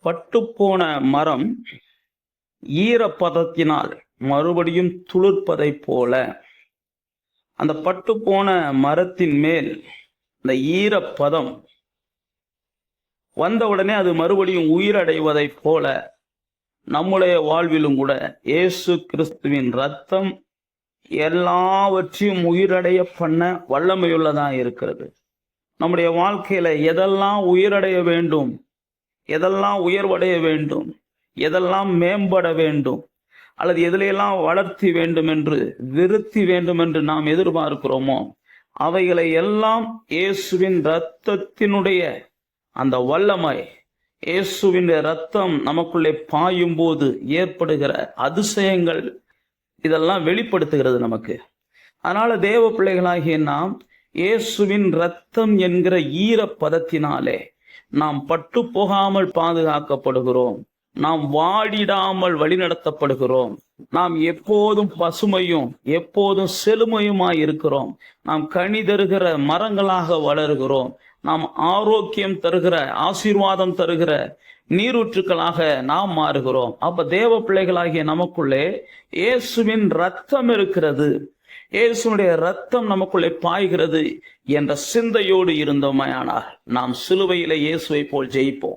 பட்டுப்போன மரம் ஈரப்பதத்தினால் மறுபடியும் துளிர்ப்பதைப் போல அந்த பட்டுப்போன மரத்தின் மேல் அந்த ஈரப்பதம் வந்தவுடனே அது மறுபடியும் உயிரடைவதைப் போல நம்முடைய வாழ்விலும் கூட இயேசு கிறிஸ்துவின் ரத்தம் எல்லாவற்றையும் உயிரடைய பண்ண வல்லமையுள்ளதா இருக்கிறது. நம்முடைய வாழ்க்கையில எதெல்லாம் உயிரடைய வேண்டும், எதெல்லாம் உயர்வடைய வேண்டும், எதெல்லாம் மேம்பட வேண்டும், அல்லது எதிலெல்லாம் வளர்த்தி வேண்டும் என்று விருத்தி வேண்டும் என்று நாம் எதிர்பார்க்கிறோமோ அவைகளை எல்லாம் இயேசுவின் இரத்தத்தினுடைய அந்த வல்லமை, இயேசுவின் இரத்தம் நமக்குள்ளே பாயும் போது ஏற்படுகிற அதிசயங்கள் இதெல்லாம் வெளிப்படுத்துகிறது நமக்கு. அதனால தேவ பிள்ளைகளாகிய நாம் இயேசுவின் இரத்தம் என்கிற ஈரப்பதத்தினாலே நாம் பட்டு போகாமல் பாதுகாக்கப்படுகிறோம். நாம் வாடிடாமல் வழிநடத்தப்படுகிறோம். நாம் எப்போதும் பசுமையும் எப்போதும் செழுமையுமாய் இருக்கிறோம். நாம் கனி தருகிற மரங்களாக வளர்கிறோம். நாம் ஆரோக்கியம் தருகிற, ஆசீர்வாதம் தருகிற நீரூற்றுக்களாக நாம் மாறுகிறோம். அப்ப தேவ பிள்ளைகளாகிய நமக்குள்ளே இயேசுவின் ரத்தம் இருக்கிறது, இயேசுனுடைய ரத்தம் நமக்குள்ளே பாய்கிறது என்ற சிந்தையோடு இருந்தோமையானால் நாம் சிலுவையிலே இயேசுவை போல் ஜெயிப்போம்.